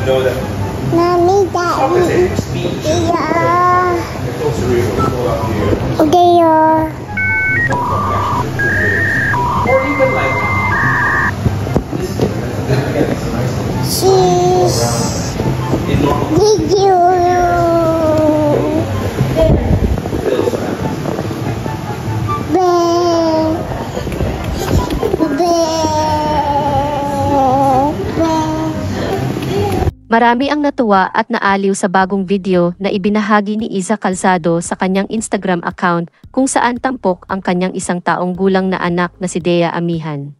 know that. Mommy, Daddy. Yeah. Okay, Or even like cheese. Video. Marami ang natuwa at naaliw sa bagong video na ibinahagi ni Iza Calzado sa kanyang Instagram account kung saan tampok ang kanyang 1 taong gulang na anak na si Dea Amihan.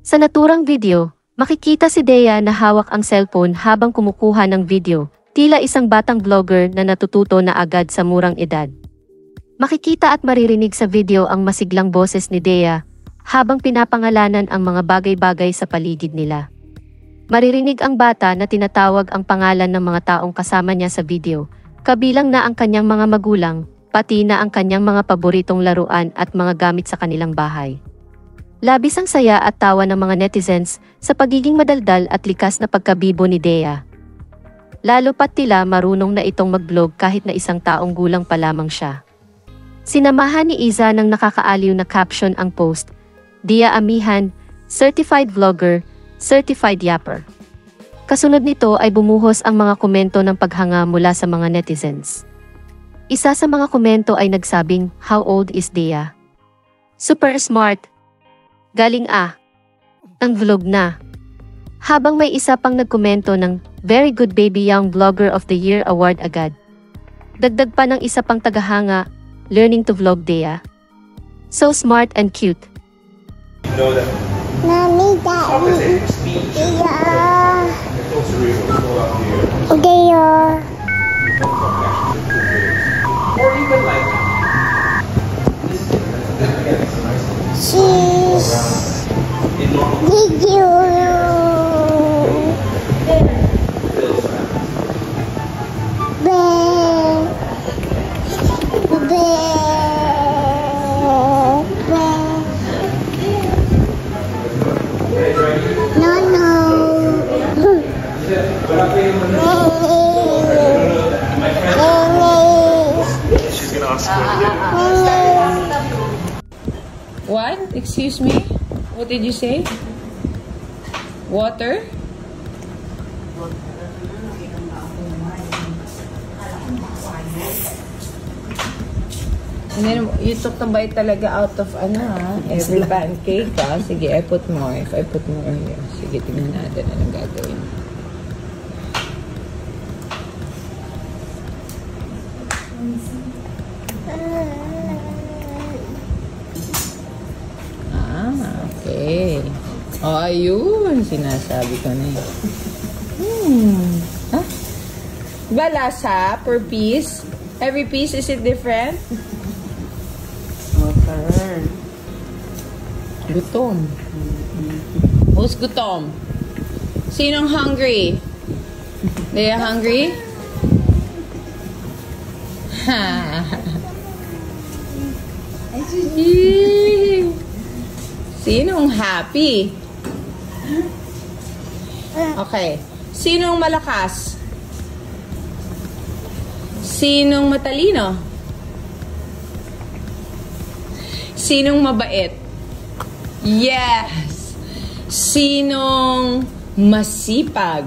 Sa naturang video, makikita si Dea na hawak ang cellphone habang kumukuha ng video, tila isang batang vlogger na natututo na agad sa murang edad. Makikita at maririnig sa video ang masiglang boses ni Dea habang pinapangalanan ang mga bagay-bagay sa paligid nila. Maririnig ang bata na tinatawag ang pangalan ng mga taong kasama niya sa video, kabilang na ang kanyang mga magulang, pati na ang kanyang mga paboritong laruan at mga gamit sa kanilang bahay. Labis ang saya at tawa ng mga netizens sa pagiging madaldal at likas na pagkabibo ni Dea. Lalo pat tila marunong na itong mag-vlog kahit na 1 taong gulang pa lamang siya. Sinamahan ni Iza ng nakakaaliw na caption ang post, Dea Amihan, Certified Vlogger, Certified Yapper. Kasunod nito ay bumuhos ang mga komento ng paghanga mula sa mga netizens. Isa sa mga komento ay nagsabing, "How old is Dea? Super smart. Galing ah. Ang vlog na." Habang may isa pang nagkomento ng, "Very good baby young vlogger of the year award agad." Dagdag pa ng isa pang tagahanga, "Learning to vlog Dea. So smart and cute." You know that. Mommy, Daddy. Yeah. Okay, Or even like cheese. Video. she's gonna ask What? Excuse me? What did you say? Water? And then you took the bite talaga out of every pancake Sige, I put more. If I put more here. Sige, tingnan natin anong gagawin. Okay. Oh, ayun. Sinasabi ko na yun. Huh? Diba lasa per piece? Every piece, is it different? Okay. Gutom. Who's gutom? Sinong hungry? They are hungry? Ha. Sinong happy? Okay. Sinong malakas? Sinong matalino? Sinong mabait? Yes! Sinong masipag?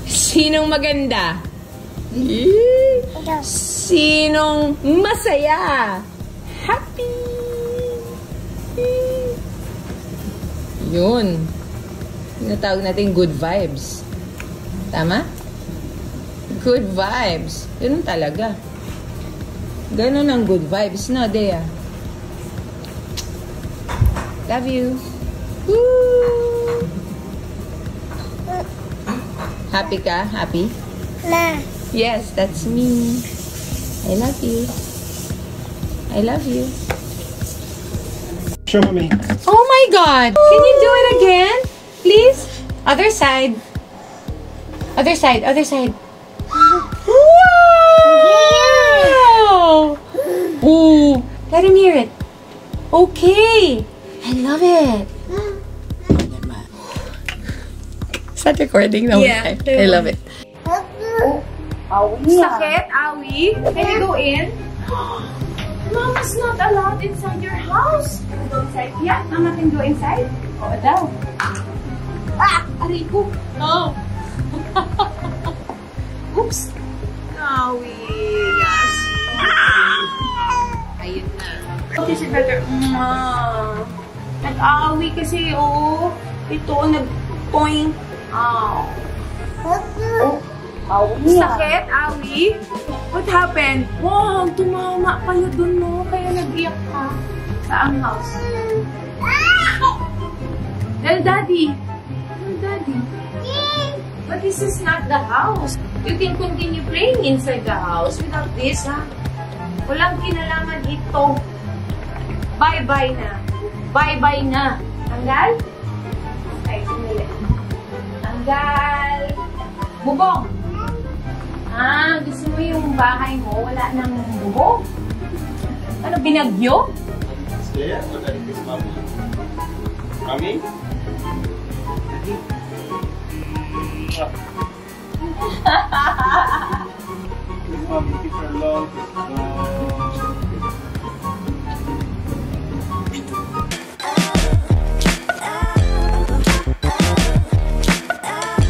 Sinong maganda? Sinong masaya? Happy! Yun. Tinatawag natin good vibes. Tama? Good vibes. Yun talaga. Ganun ang good vibes, no, Dea? Love you. Woo! Happy ka? Happy? Na. Yes, that's me. I love you. I love you. Show me. Oh my God! Can you do it again? Please? Other side. Other side. Other side. Wow! Ooh, let him hear it. Okay. I love it. Start recording now. Yeah. I love it. Sakit, Awi? Can you go in? Mama's not allowed inside your house. Can you go inside? Yeah, Mama can go inside. Oo daw. Aray ko. No. Oops. Awi. Yes. Ayun na. Okay, si better. Nag-awi kasi, oo. Ito, nag-point. Sakit, Awi? What happened? Wow, tumama kayo dun, no? Kaya nag-iyak ka. Saan house? Tell Daddy. Tell Daddy. But this is not the house. You can continue playing inside the house without this, ha? Walang kinalaman ito. Bye-bye na. Bye-bye na. Tanggal? Okay, sumili. Tanggal. Bubong. Gusto mo yung bahay mo, wala nang bubong? Ano, binagyo? Stay at what is this, Mommy? Mommy? Mommy, give her love.